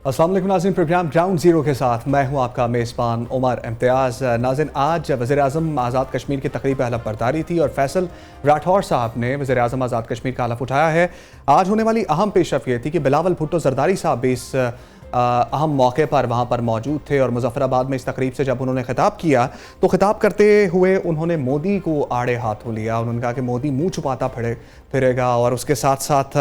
अस्सलाम वालेकुम नाज़रीन, प्रोग्राम ग्राउंड ज़ीरो के साथ मैं हूं आपका मेज़बान उमर इम्तियाज़। नाज़रीन, आज वज़ीर आज़म आज़ाद कश्मीर की तकरीब हलफ बर्दारी थी और फैसल राठौर साहब ने वज़ीर आज़म आज़ाद कश्मीर का हलफ उठाया है। आज होने वाली अहम पेशरफ ये थी कि बिलावल भुट्टो ज़रदारी साहब भी इस अहम मौके पर वहाँ पर मौजूद थे और मुज़फ़्फ़राबाद में इस तकरीब से जब उन्होंने खिताब किया तो खिताब करते हुए उन्होंने मोदी को आड़े हाथों लिया। उन्होंने कहा कि मोदी मुंह छुपाता फिरेगा और उसके साथ साथ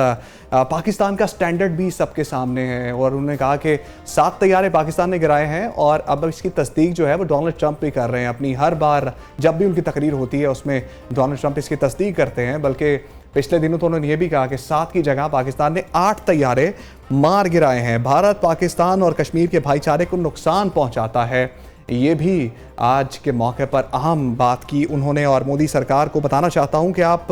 पाकिस्तान का स्टैंडर्ड भी सबके सामने है। और उन्होंने कहा कि 7 तैयारे पाकिस्तान ने गिराए हैं और अब इसकी तस्दीक जो है वो डोनाल्ड ट्रंप भी कर रहे हैं। अपनी हर बार जब भी उनकी तकरीर होती है उसमें डोनाल्ड ट्रंप इसकी तस्दीक करते हैं। बल्कि पिछले दिनों तो उन्होंने ये भी कहा कि 7 की जगह पाकिस्तान ने 8 तैयारे मार गिराए हैं। भारत पाकिस्तान और कश्मीर के भाईचारे को नुकसान पहुंचाता है, ये भी आज के मौके पर अहम बात की उन्होंने। और मोदी सरकार को बताना चाहता हूं कि आप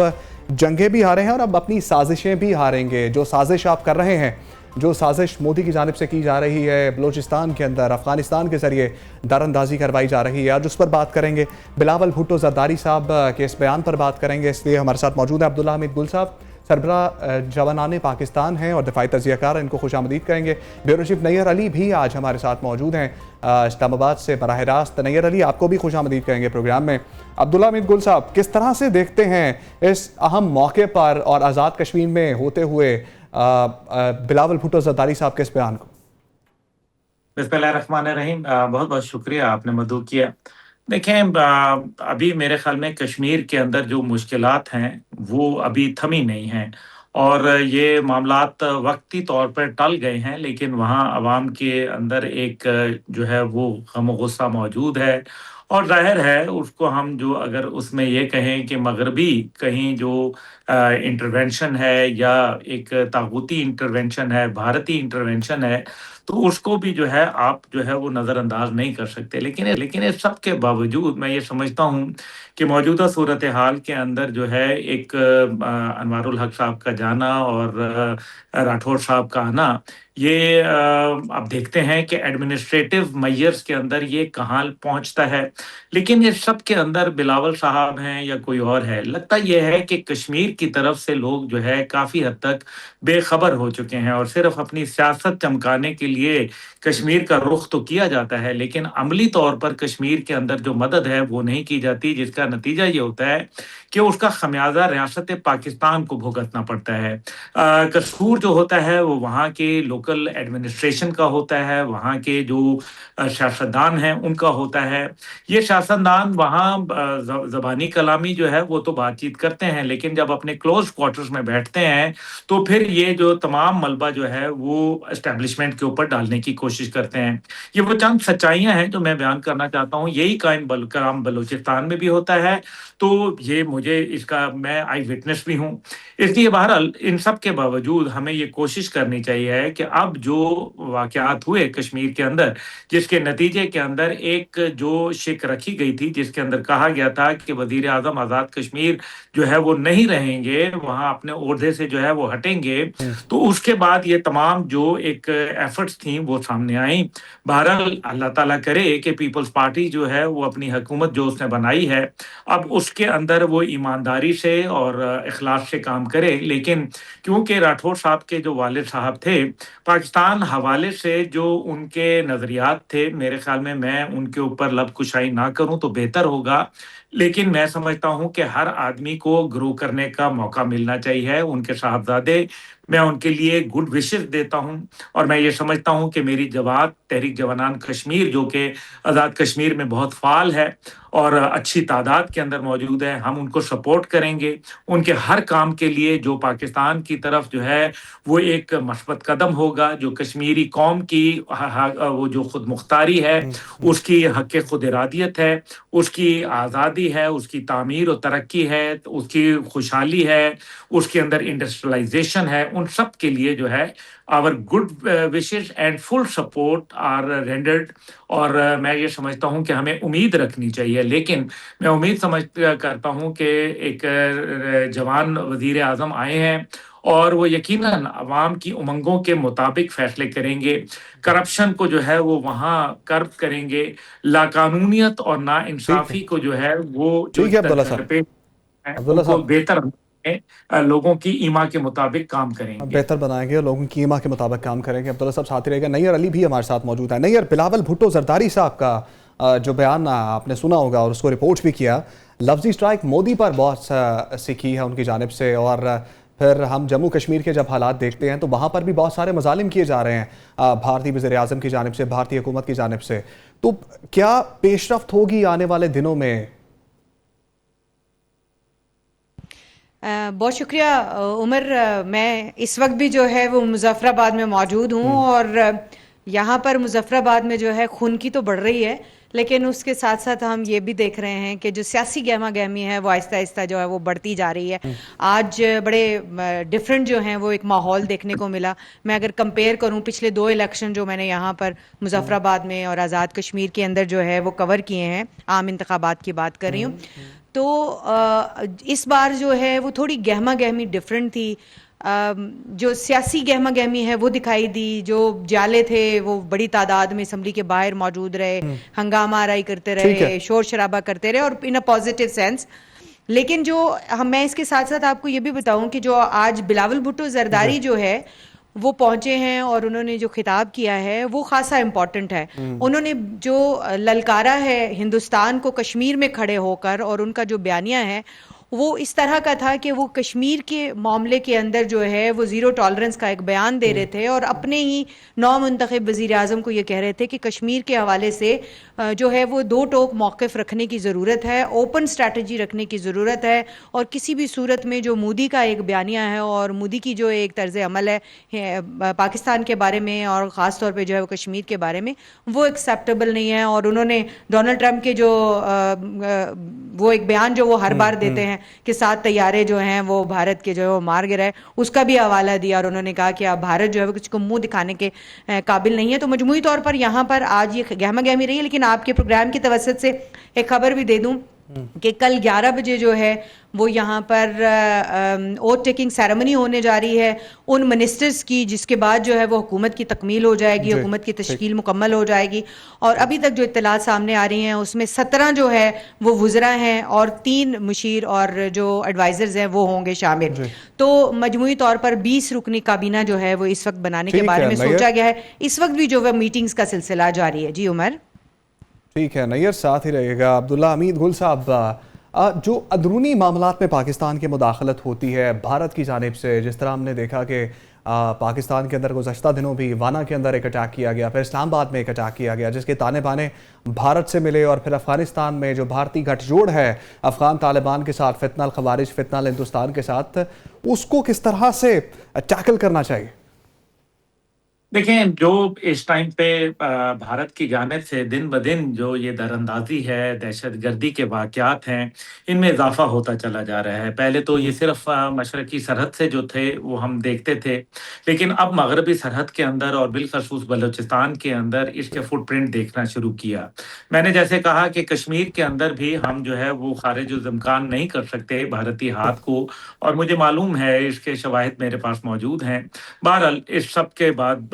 जंगें भी हारे हैं और अब अपनी साजिशें भी हारेंगे। जो साजिश आप कर रहे हैं, जो साजिश मोदी की जानिब से की जा रही है, बलूचिस्तान के अंदर अफ़गानिस्तान के ज़रिए दरअंदाजी करवाई जा रही है, आज उस पर बात करेंगे। बिलावल भुट्टो ज़रदारी साहब के इस बयान पर बात करेंगे। इसलिए हमारे साथ मौजूद है अब्दुल्ला हमीद गुल साहब, सरबराह जवानान पाकिस्तान हैं और दिफाई तज़कियाकार, इनको खुशामदीद करेंगे। ब्यूरो चीफ नैयर अली भी आज हमारे साथ मौजूद हैं इस्लामाबाद से बराह रास्त। नैयर अली, आपको भी खुशामदीद करेंगे प्रोग्राम में। अब्दुल्ला हमीद गुल साहब, किस तरह से देखते हैं इस अहम मौके पर और आज़ाद कश्मीर में होते हुए बिलावल भुट्टो ज़रदारी साहब के इस बयान को? बिस्मिल्लाहिर्रहमानिर्रहीम। बहुत बहुत शुक्रिया, आपने मदू किया। देखें, अभी मेरे ख्याल में कश्मीर के अंदर जो मुश्किलात हैं वो अभी थमी नहीं हैं और ये मामलात वक्ती तौर पर टल गए हैं, लेकिन वहाँ अवाम के अंदर एक जो है वो गम और गुस्सा मौजूद है। और ज़ाहिर है उसको हम जो अगर उसमें ये कहें कि मगरबी कहीं जो इंटरवेंशन है या एक तागूती इंटरवेंशन है, भारतीय इंटरवेंशन है, तो उसको भी जो है आप जो है वो नज़रअंदाज नहीं कर सकते। लेकिन इस सब के बावजूद मैं ये समझता हूँ कि मौजूदा सूरत हाल के अंदर जो है एक अनवारुल हक साहब का जाना और राठौर साहब का आना, ये अब देखते हैं कि एडमिनिस्ट्रेटिव मेजर्स के अंदर ये कहाँ पहुंचता है। लेकिन इस सब के अंदर बिलावल साहब हैं या कोई और है, लगता यह है कि कश्मीर की तरफ से लोग जो है काफ़ी हद तक बेखबर हो चुके हैं और सिर्फ अपनी सियासत चमकाने के लिए कश्मीर का रुख तो किया जाता है, लेकिन अमली तौर पर कश्मीर के अंदर जो मदद है वो नहीं की जाती, जिसका नतीजा ये होता है कि उसका खमियाजा रियासत पाकिस्तान को भुगतना पड़ता है। कसूर जो होता है वो वहाँ के लोकल एडमिनिस्ट्रेशन का होता है, वहाँ के जो सियासतदान हैं उनका होता है। ये सियासतदान वहाँ ज़बानी कलामी जो है वो तो बातचीत करते हैं, लेकिन जब अपने क्लोज क्वार्टर्स में बैठते हैं तो फिर ये जो तमाम मलबा जो है वो एस्टेब्लिशमेंट के ऊपर डालने की कोशिश करते हैं। ये वो चंद सच्चाइयाँ हैं जो मैं बयान करना चाहता हूँ। यही काम बलूचिस्तान में भी होता है, तो ये मुझे इसका मैं आई विटनेस भी हूँ। इसलिए बहरहाल इन सब के बावजूद हमें ये कोशिश करनी चाहिए कि अब जो वाक़यात हुए कश्मीर के अंदर, जिसके नतीजे के अंदर एक जो शिक रखी गई थी, जिसके अंदर कहा गया था कि वज़ीर आज़म आज़ाद कश्मीर जो है वो नहीं रहेंगे, वहाँ अपने ओहदे से जो है वो हटेंगे, तो उसके बाद ये तमाम जो एक एफर्ट्स थी वो सामने आई। बहरहाल अल्लाह ताला करे कि पीपल्स पार्टी जो है वो अपनी हुकूमत जो उसने बनाई है, अब उसके अंदर वो ईमानदारी से और इखलास से काम करे। लेकिन क्योंकि राठौर साहब के जो वालिद साहब थे, पाकिस्तान हवाले से जो उनके नज़रियात थे, मेरे ख्याल में मैं उनके ऊपर लब कुशाई ना करूं तो बेहतर होगा। लेकिन मैं समझता हूं कि हर आदमी को ग्रो करने का मौका मिलना चाहिए। उनके साहबजादे, मैं उनके लिए गुड विशेस देता हूं और मैं ये समझता हूं कि मेरी जमात तहरीक जवानान कश्मीर, जो कि आज़ाद कश्मीर में बहुत फ़ाल है और अच्छी तादाद के अंदर मौजूद है, हम उनको सपोर्ट करेंगे उनके हर काम के लिए जो पाकिस्तान की तरफ जो है वो एक मस्बत कदम होगा, जो कश्मीरी कौम की वो जो खुद मुख्तारी है, उसकी हक़ खुद इरादियत है, उसकी आज़ादी है, उसकी तामीर और तरक्की है, उसकी खुशहाली है, उसके अंदर इंडस्ट्रियलाइजेशन है, उन सब के लिए जो है our good wishes and full support are rendered. और मैं ये समझता हूँ कि हमें उम्मीद रखनी चाहिए। लेकिन मैं उम्मीद करता हूँ कि एक जवान वज़ीर आज़म आए हैं और वो यकीनन अवाम की उमंगों के मुताबिक फैसले करेंगे, करप्शन को जो है वो वहाँ कर्ब करेंगे, लाकानूनियत और ठीक है, नाइंसाफ़ी को जो है वो जो ठीक है अब्दुल्ला साहब। सरपेट है अब्दुल्ला उनको साहब, बेहतर लोगों की ईमा के मुताबिक काम करेंगे। बेहतर बनाएंगे और लोगों की ईमा के मुताबिक काम करेंगे। अब्दुल्ला साहब साथ ही रहेगा। नैयर अली भी हमारे साथ मौजूद है। नैयर, बिलावल भुट्टो जरदारी साहब का जो बयान आपने सुना होगा और उसको रिपोर्ट भी किया, लफ्जी स्ट्राइक मोदी पर बहुत सी की है उनकी जानिब से, और फिर हम जम्मू कश्मीर के जब हालात देखते हैं तो वहाँ पर भी बहुत सारे मजालिम किए जा रहे हैं भारतीय वज़ीर आज़म की जानिब से, भारतीय हुकूमत की जानिब से। तो क्या पेशरफ्त होगी आने वाले दिनों में? बहुत शुक्रिया उमर। मैं इस वक्त भी जो है वो मुजफ्फराबाद में मौजूद हूँ, और यहाँ पर मुजफ्फराबाद में जो है खून की तो बढ़ रही है, लेकिन उसके साथ साथ हम ये भी देख रहे हैं कि जो सियासी गहमा गहमी है वो आहिस्ता आहिस्ता जो है वो बढ़ती जा रही है। आज बड़े डिफरेंट जो हैं वो एक माहौल देखने को मिला। मैं अगर कंपेयर करूं पिछले 2 इलेक्शन जो मैंने यहाँ पर मुजफ्फराबाद में और आज़ाद कश्मीर के अंदर जो है वो कवर किए हैं, आम इंतखाबात की बात कर रही हूँ, तो इस बार जो है वो थोड़ी गहमा गहमी डिफरेंट थी। जो सियासी गहमा गहमी है वो दिखाई दी। जो जाले थे वो बड़ी तादाद में असम्बली के बाहर मौजूद रहे, हंगामा आराई करते रहे, शोर शराबा करते रहे, और इन अ पॉजिटिव सेंस। लेकिन जो मैं इसके साथ साथ आपको ये भी बताऊं कि जो आज बिलावल भुट्टो जरदारी जो है वो पहुंचे हैं और उन्होंने जो खिताब किया है वो खासा इम्पोर्टेंट है। उन्होंने जो ललकारा है हिंदुस्तान को कश्मीर में खड़े होकर, और उनका जो बयानिया है वो इस तरह का था कि वो कश्मीर के मामले के अंदर जो है वो ज़ीरो टॉलरेंस का एक बयान दे रहे थे, और अपने ही नौ मुंतखब वज़ीर आज़म को ये कह रहे थे कि कश्मीर के हवाले से जो है वो दो टोक मौक़िफ़ रखने की ज़रूरत है, ओपन स्ट्रैटेजी रखने की ज़रूरत है, और किसी भी सूरत में जो मोदी का एक बयानिया है और मोदी की जो एक तर्ज़ अमल है पाकिस्तान के बारे में और ख़ास तौर पे जो है वो कश्मीर के बारे में, वो एक्सेप्टेबल नहीं है। और उन्होंने डोनाल्ड ट्रंप के जो वो एक बयान जो वो हर बार देते हैं कि 7 तैयारे जो हैं वो भारत के जो है वो मार गिराए, उसका भी हवाला दिया, और उन्होंने कहा कि अब भारत जो है वो कुछ को मुंह दिखाने के काबिल नहीं है। तो मजमूई तौर पर यहाँ पर आज ये गहमा गहमी रही है। लेकिन आपके प्रोग्राम की तवज्जुह से एक खबर भी दे दूं कि कल 11 बजे जो है वो यहाँ पर ओथ टेकिंग सेरेमनी होने जा रही है उन मिनिस्टर्स की, जिसके बाद जो है वो हुकूमत की तकमील हो जाएगी, हुकूमत की तश्कील मुकम्मल हो जाएगी। और अभी तक जो इत्तलात सामने आ रही हैं उसमें 17 जो है वो वुज़रा हैं और 3 मुशीर और जो एडवाइज़र्स हैं वो होंगे शामिल। तो मजमूई तौर पर 20 रुकनी काबीना जो है वो इस वक्त बनाने के बारे में सोचा गया है। इस वक्त भी जो है मीटिंग्स का सिलसिला जारी है। जी उमर। ठीक है नैयर, साथ ही रहेगा। अब्दुल्ला हमीद गुल साहब, जो अंदरूनी मामलात में पाकिस्तान की मुदाखलत होती है भारत की जानिब से, जिस तरह हमने देखा कि पाकिस्तान के अंदर गुज़श्ता दिनों भी वाना के अंदर एक अटैक किया गया, फिर इस्लामाबाद में एक अटैक किया गया जिसके ताने बाने भारत से मिले, और फिर अफ़गानिस्तान में जो भारतीय गठजोड़ है अफ़गान तालिबान के साथ, फितनल खवारिज फितनल हिंदुस्तान के साथ, उसको किस तरह से टैकल करना चाहिए? देखें, जो इस टाइम पे भारत की जानिब से दिन ब दिन जो ये दरअंदाज़ी है, दहशतगर्दी के वाक़यात हैं, इनमें इज़ाफ़ा होता चला जा रहा है। पहले तो ये सिर्फ़ मशरक़ी सरहद से जो थे वो हम देखते थे, लेकिन अब मग़रबी सरहद के अंदर और बिलख़सूस बलूचिस्तान के अंदर इसके फुटप्रिंट देखना शुरू किया। मैंने जैसे कहा कि कश्मीर के अंदर भी हम जो है वो ख़ारिज-उल-इम्कान नहीं कर सकते भारतीय हाथ को, और मुझे मालूम है, इसके शवाहिद मेरे पास मौजूद हैं। बहरहाल इस सब के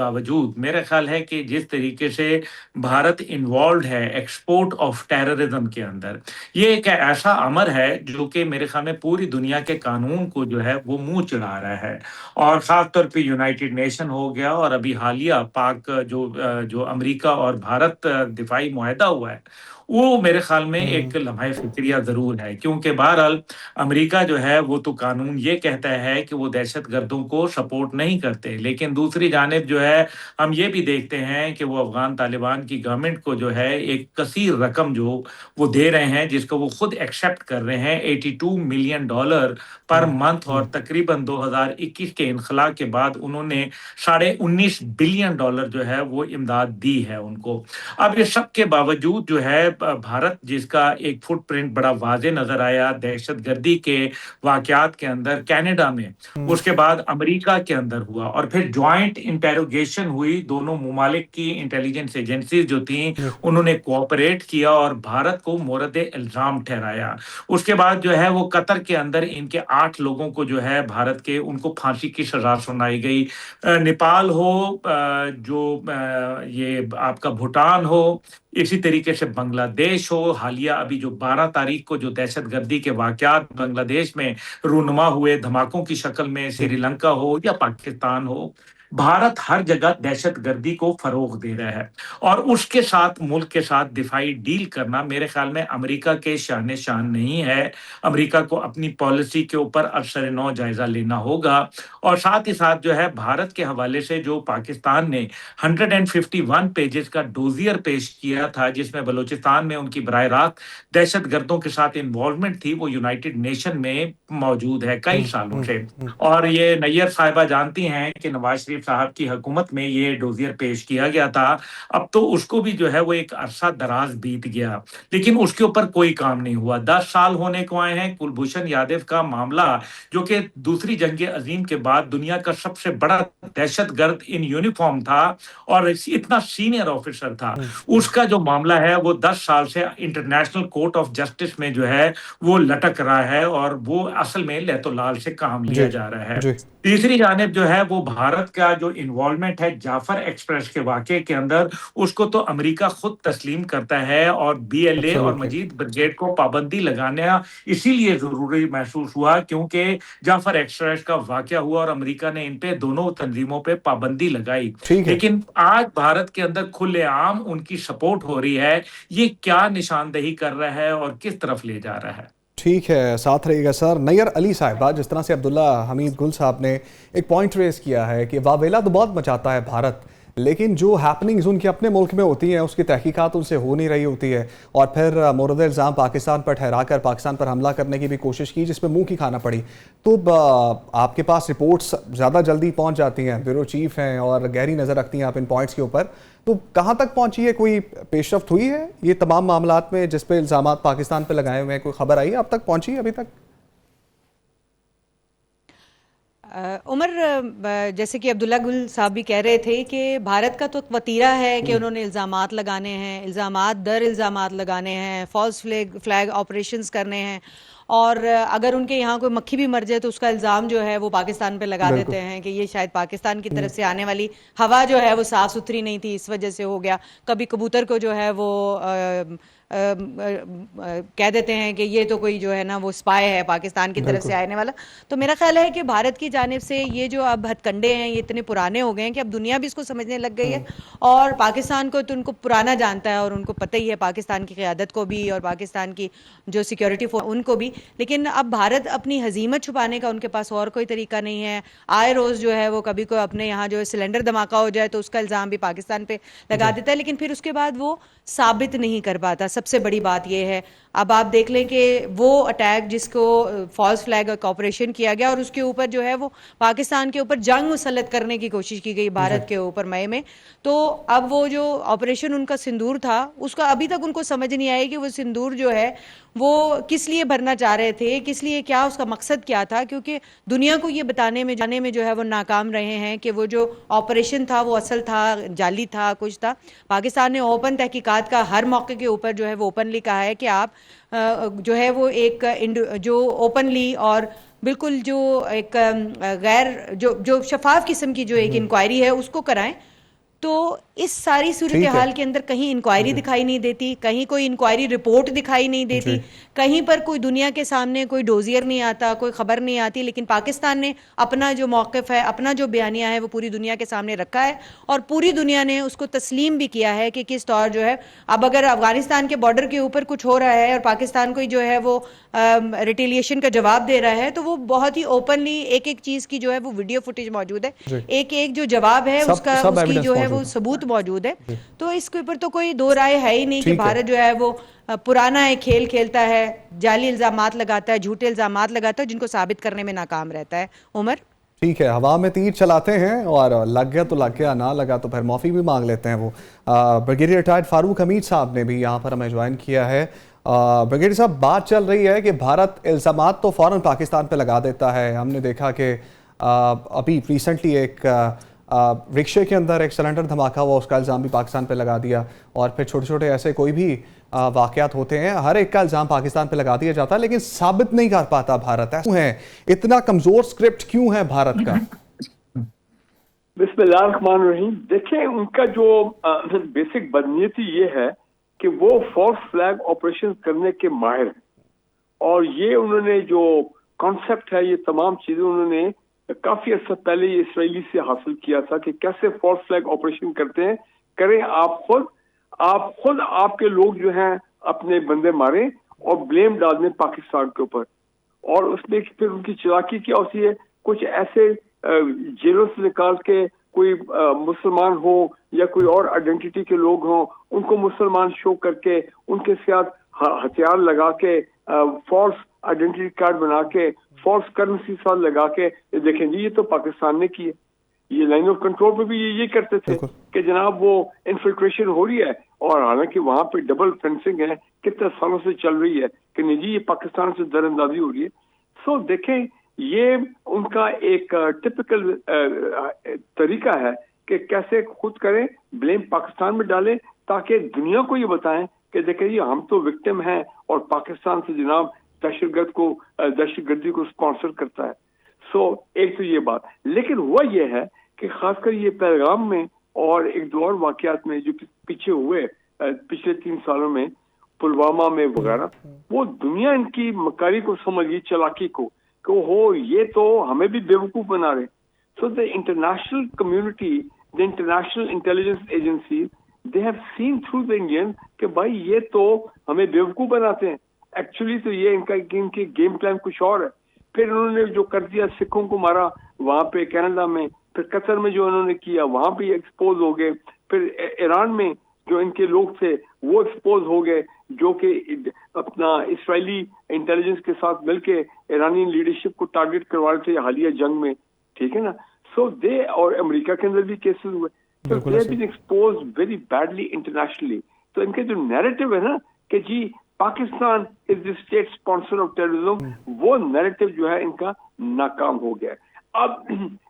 बावजूद मेरा ख़्याल है कि जिस तरीके से भारत इन्वॉल्व्ड है एक्सपोर्ट ऑफ टेररिज्म के अंदर, ये एक ऐसा अमर है जो कि मेरे ख़्याल में पूरी दुनिया के कानून को जो है वो मुँह चिढ़ा रहा है। और ख़ास तौर पे यूनाइटेड नेशन हो गया, और अभी हालिया पाक जो अमेरिका और भारत दिफ़ाई मुआहदा हुआ है, वो मेरे ख़्याल में एक लम्हा फ़िक्रिया ज़रूर है, क्योंकि बहरहाल अमेरिका जो है वो तो कानून ये कहता है कि वो दहशतगर्दों को सपोर्ट नहीं करते, लेकिन दूसरी जानिब जो है हम ये भी देखते हैं कि वो अफ़गान तालिबान की गवर्नमेंट को जो है एक कसीर रकम जो वो दे रहे हैं, जिसको वो खुद एक्सेप्ट कर रहे हैं, $82 मिलियन पर मंथ, और तकरीबन 2021 के इन्खला के बाद उन्होंने $19.5 बिलियन जो है वो इमदाद दी है उनको। अब ये सब के बावजूद जो है भारत, जिसका एक फुटप्रिंट बड़ा वाज़ेह नज़र आया दहशतगर्दी के वाक़यात के अंदर कनाडा में, उसके बाद अमेरिका के अंदर हुआ, और फिर जॉइंट इंटेरोगेशन ऑपरेशन हुई, दोनों ममालिक की इंटेलिजेंस एजेंसीज जो थी उन्होंने कोऑपरेट किया और भारत को मोरद इल्जाम ठहराया। उसके बाद जो है वो कतर के अंदर इनके 8 लोगों को जो है भारत के उनको फांसी की सजा सुनाई गई। नेपाल हो, ये आपका भूटान हो, इसी तरीके से बांग्लादेश हो, हालिया अभी जो 12 तारीख को जो दहशतगर्दी के वाकयात बांग्लादेश में रूनुमा हुए धमाकों की शक्ल में, श्रीलंका हो या पाकिस्तान हो, भारत हर जगह दहशतगर्दी को फरोग दे रहा है। और उसके साथ मुल्क के साथ दिफाई डील करना मेरे ख्याल में अमेरिका के शान शान नहीं है। अमेरिका को अपनी पॉलिसी के ऊपर असर नौ जायजा लेना होगा। और साथ ही साथ जो है भारत के हवाले से जो पाकिस्तान ने 151 पेजेस का डोजियर पेश किया था, जिसमें बलूचिस्तान में उनकी बराह रास्त दहशतगर्दों के साथ इन्वॉल्वमेंट थी, वो यूनाइटेड नेशन में मौजूद है कई सालों से। और ये नैयर साहिबा जानती हैं कि नवाज शरीफ साहब की हुकूमत में ये डोजियर पेश किया गया था। अब तो उसको भी जो है वो एक अरसा दराज बीत गया, लेकिन उसके ऊपर कोई काम नहीं हुआ। 10 साल होने को आए हैं। कुलभूषण यादव का मामला, जो कि दूसरी जंग अजीम के बाद दुनिया का सबसे बड़ा दहशतगर्द इन यूनिफॉर्म था और इतना सीनियर ऑफिसर था, उसका जो मामला है वो 10 साल से इंटरनेशनल कोर्ट ऑफ जस्टिस में जो है वो लटक रहा है और वो असल में लहतोलाल से काम लिया जा रहा है। तीसरी जानिब जो है वो भारत का जो इन्वॉल्वमेंट है जाफर एक्सप्रेस के वाक़े के अंदर, उसको तो अमेरिका खुद तस्लीम करता है और BLA और मजीद ब्रिगेड को पाबंदी लगाना इसीलिए जरूरी महसूस हुआ क्योंकि जाफर एक्सप्रेस का वाक़या हुआ और अमेरिका ने इन पे दोनों तंजीमों पे पाबंदी लगाई। लेकिन आज भारत के अंदर खुलेआम उनकी सपोर्ट हो रही है। ये क्या निशानदेही कर रहा है और किस तरफ ले जा रहा है? ठीक है, साथ रहिएगा सर। नैयर अली साहिबा, जिस तरह से अब्दुल्ला हमीद गुल साहब ने एक पॉइंट रेस किया है कि वावेला तो बहुत मचाता है भारत, लेकिन जो हैपनिंग्स उनके अपने मुल्क में होती हैं उसकी तहकीकात उनसे हो नहीं रही होती है, और फिर मोरद इल्ज़ाम पाकिस्तान पर ठहरा कर पाकिस्तान पर हमला करने की भी कोशिश की, जिसमें मुंह की खाना पड़ी। तो आपके पास रिपोर्ट्स ज़्यादा जल्दी पहुंच जाती हैं, ब्यूरो चीफ हैं और गहरी नज़र रखती हैं आप इन पॉइंट्स के ऊपर, तो कहाँ तक पहुंची है? कोई पेशरफ्त हुई है ये तमाम मामलात में जिस पे इल्ज़ामात पाकिस्तान पर लगाए हुए हैं? कोई खबर आई अब तक, पहुंची है अभी तक? उमर, जैसे कि अब्दुल्ला गुल साहब भी कह रहे थे कि भारत का तो वतीरा है कि उन्होंने इल्ज़ामात लगाने हैं, इल्ज़ामात दर इल्ज़ामात लगाने हैं, फॉल्स फ्लैग ऑपरेशंस करने हैं, और अगर उनके यहाँ कोई मक्खी भी मर जाए तो उसका इल्ज़ाम जो है वो पाकिस्तान पे लगा देते हैं कि ये शायद पाकिस्तान की तरफ से आने वाली हवा जो है वो साफ़ सुथरी नहीं थी, इस वजह से हो गया। कभी कबूतर को जो है वो कह देते हैं कि ये तो कोई जो है ना वो स्पाई है पाकिस्तान की तरफ से आने वाला। तो मेरा ख्याल है कि भारत की जानिब से ये जो अब हथकंडे हैं ये इतने पुराने हो गए हैं कि अब दुनिया भी इसको समझने लग गई है, और पाकिस्तान को तो उनको पुराना जानता है और उनको पता ही है, पाकिस्तान की क़यादत को भी और पाकिस्तान की जो सिक्योरिटी फोर्स उनको भी। लेकिन अब भारत अपनी हजीमत छुपाने का उनके पास और कोई तरीका नहीं है। आए रोज़ जो है वो कभी को अपने यहाँ जो सिलेंडर धमाका हो जाए तो उसका इल्ज़ाम भी पाकिस्तान पे लगा देता है, लेकिन फिर उसके बाद वो साबित नहीं कर पाता। सबसे बड़ी बात यह है, अब आप देख लें कि वो अटैक जिसको फॉल्स फ्लैग ऑपरेशन किया गया और उसके ऊपर जो है वो पाकिस्तान के ऊपर जंग मुसल्लत करने की कोशिश की गई भारत के ऊपर मई में, तो अब वो जो ऑपरेशन उनका सिंदूर था उसका अभी तक उनको समझ नहीं आई कि वो सिंदूर जो है वो किस लिए भरना चाह रहे थे, किस लिए, क्या उसका मकसद क्या था, क्योंकि दुनिया को ये बताने में जो है वो नाकाम रहे हैं कि वो जो ऑपरेशन था वो असल था, जाली था, कुछ था। पाकिस्तान ने ओपन तहकीकात का हर मौके के ऊपर जो है वो ओपनली कहा है कि आप जो है वो एक जो ओपनली और बिल्कुल जो एक गैर जो शफाफ किस्म की जो एक इंक्वायरी है उसको कराएं। तो इस सारी सूरत हाल के अंदर कहीं इंक्वायरी दिखाई नहीं देती, कहीं कोई इंक्वायरी रिपोर्ट दिखाई नहीं देती, कहीं पर कोई दुनिया के सामने कोई डोजियर नहीं आता, कोई खबर नहीं आती। लेकिन पाकिस्तान ने अपना जो मौक़िफ़ है, अपना जो बयानिया है वो पूरी दुनिया के सामने रखा है और पूरी दुनिया ने उसको तस्लीम भी किया है कि किस तौर जो है अब अगर अफगानिस्तान के बॉर्डर के ऊपर कुछ हो रहा है और पाकिस्तान को जो है वो रिटेलिएशन का जवाब दे रहा है, तो वो बहुत ही ओपनली एक एक चीज़ की जो है वो वीडियो फुटेज मौजूद है, एक एक जो जवाब है उसका उसकी जो है वो सबूत मौजूद है। तो इसके ऊपर तो कोई दो राय है ही नहीं कि भारत जो है वो पुराना एक खेल खेलता है, जाली इल्जामात लगाता है, झूठे इल्जामात लगाता है जिनको साबित करने में नाकाम रहता है। उमर, ठीक है, हवा में तीर चलाते हैं और लग गया तो लग गया, ना लगा तो फिर माफ़ी भी मांग लेते हैं। वो ब्रिगेडियर रिटायर्ड फारूक हमीद साहब ने भी यहाँ पर हमें ज्वाइन किया है। ब्रिगेडियर साहब, बात चल रही है कि भारत इल्ज़ामात तो फ़ौरन पाकिस्तान पे लगा देता है। हमने देखा कि अभी रिसेंटली एक रिक्शे के अंदर एक सिलेंडर धमाका हुआ, उसका इल्ज़ाम भी पाकिस्तान पे लगा दिया। और फिर छोटे छोटे ऐसे कोई भी वाक़यात होते हैं, हर एक का इल्ज़ाम पाकिस्तान पे लगा दिया जाता है, लेकिन साबित नहीं कर पाता भारत। ऐसा है, इतना कमज़ोर स्क्रिप्ट क्यों है भारत का? बिस्मिल्लाहिर्रहमानिर्रहीम। देखें, उनका जो बेसिक बदनीयती ये है कि वो फॉल्स फ्लैग ऑपरेशन करने के माहिर हैं, और ये उन्होंने जो कॉन्सेप्ट है, ये तमाम चीजें उन्होंने काफी अर्सा पहले ये इसराइली से हासिल किया था कि कैसे फॉल्स फ्लैग ऑपरेशन करते हैं। करें आप खुद आपके लोग जो हैं अपने बंदे मारें और ब्लेम डाल दें पाकिस्तान के ऊपर, और उसमें फिर उनकी चालाकी क्या होती है, कुछ ऐसे जेलों से निकाल के कोई मुसलमान हो या कोई और आइडेंटिटी के लोग हों, उनको मुसलमान शो करके उनके साथ हथियार लगा के फॉल्स आइडेंटिटी कार्ड बना के फॉल्स करेंसी साथ लगा के देखें जी ये तो पाकिस्तान ने की है। ये लाइन ऑफ कंट्रोल पे भी ये करते थे कि जनाब वो इन्फिल्ट्रेशन हो रही है, और हालांकि वहां पे डबल फेंसिंग है, कितने सालों से चल रही है कि नहीं जी ये पाकिस्तान से दरअंदाजी हो रही है। सो देखें, ये उनका एक टिपिकल तरीका है कि कैसे खुद करें, ब्लेम पाकिस्तान में डालें, ताकि दुनिया को ये बताएं कि देखें ये हम तो विक्टिम हैं और पाकिस्तान से जनाब दहशतगर्दी को स्पॉन्सर करता है। सो एक तो ये बात, लेकिन हुआ ये है कि खासकर ये पैगाम में और एक दो और वाकयात में जो पीछे हुए पिछले 3 सालों में पुलवामा में वगैरह, वो दुनिया इनकी मकारी को समझ गई, चालाकी को, कि हो ये तो हमें भी बेवकूफ बना रहे। So the international community, the international intelligence agency, they have seen through the Indian कि भाई ये तो हमें बेवकूफ बनाते हैं। एक्चुअली तो ये इनकी गेम प्लान कुछ और है। फिर उन्होंने जो कर दिया, सिखों को मारा वहां पे कनाडा में, फिर कतर में जो उन्होंने किया वहां पे एक्सपोज हो गए, फिर ईरान में जो इनके लोग थे वो एक्सपोज हो गए, जो कि अपना इसराइली इंटेलिजेंस के साथ मिलके ईरानी लीडरशिप को टारगेट करवा रहे थे हालिया जंग में, ठीक है ना। सो दे, और अमेरिका के अंदर भी केसेस हुए, तो they have been exposed very badly internationally. तो इनके जो नैरेटिव है ना कि जी Pakistan is the state sponsor of terrorism, वो नैरेटिव जो है इनका नाकाम हो गया। अब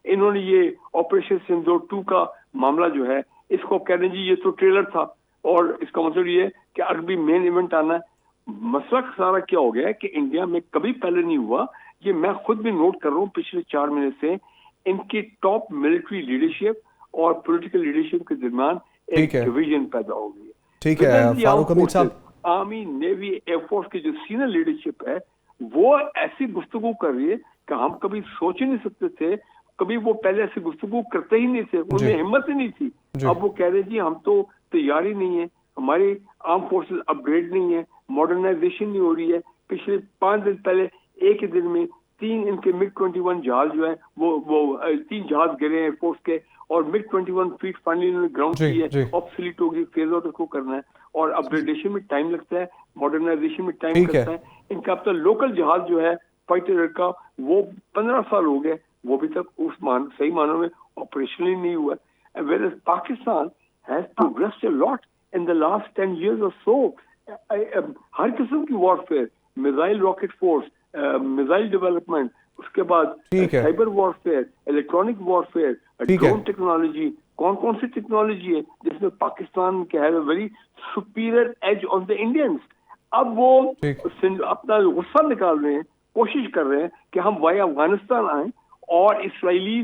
इन्होंने ये ऑपरेशन सिंदूर 2 का मामला जो है, इसको कह रहे हैं जी ये तो ट्रेलर था, और इसका मतलब ये है कि अभी मेन इवेंट आना है। मसला सारा क्या हो गया है कि इंडिया में कभी पहले नहीं हुआ, ये मैं खुद भी नोट कर रहा हूँ पिछले 4 महीने से, इनकी टॉप मिलिट्री लीडरशिप और पॉलिटिकल लीडरशिप के दरमियान एक डिवीजन पैदा हो गई है। ठीक है फारूक हमीद साहब, आर्मी, नेवी, एयरफोर्स की जो सीनियर लीडरशिप है वो ऐसी गुफ्तगू कर रही है कि हम कभी सोच ही नहीं सकते थे, कभी वो पहले ऐसी गुफ्तगू करते ही नहीं थे, उनमें हिम्मत ही नहीं थी। अब वो कह रहे जी हम तो तैयार ही नहीं है, हमारी आर्म फोर्सेस अपग्रेड नहीं है, मॉडर्नाइजेशन नहीं हो रही है। पिछले 5 दिन पहले एक ही दिन में 3 इनके MiG-21 जहाज जो है वो 3 जहाज गिरे एयरफोर्स के, और MiG-21 फ्लीट फाइनली इन्होंने ग्राउंड की है, ऑब्सोलीट होगी, फेज आउट उसको करना है, और अपग्रेडेशन में टाइम लगता है, मॉडर्नाइजेशन में टाइम लगता है। इनका अब तो लोकल जहाज जो है फाइटर का, वो 15 साल हो गए, वो भी तक उस सही मानों में ऑपरेशनली नहीं हुआ। Whereas Pakistan has progressed a lot in the last 10 years or so. हर किस्म की warfare, missile rocket force, missile development, उसके बाद cyber warfare, electronic warfare, drone technology, कौन कौन सी टेक्नोलॉजी है जिसमें पाकिस्तान के have a very superior edge on the Indians. अब वो अपना गुस्सा निकाल रहे हैं, कोशिश कर रहे हैं कि हम वाया अफगानिस्तान आए और इसराइली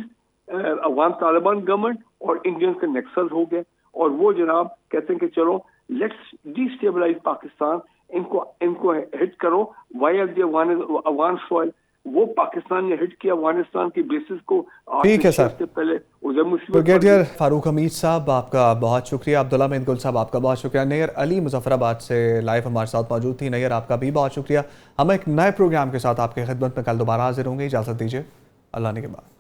अफगान तालिबान गवर्नमेंट और इंडियंस के नेक्सल हो गए, और वो जनाब कहते हैं कि चलो लेट्स डिस्टेबलाइज पाकिस्तान, इनको हिट करो वाया द अफगान सॉइल। वो पाकिस्तान ने हिट किया अफगानिस्तान की बेसिस को। ठीक है सर, पहले ब्रिगेडियर फारूक हमीद साहब आपका बहुत शुक्रिया, अब्दुल्ला मेहंद गुल साहब आपका बहुत शुक्रिया, नैयर अली मुजफ्फराबाद से लाइव हमारे साथ मौजूद थी। नैयर आपका भी बहुत शुक्रिया। हम एक नए प्रोग्राम के साथ आपकी खिदमत में कल दोबारा हाजिर होंगे। इजाज़त दीजिए, अल्लाह ने के बाद।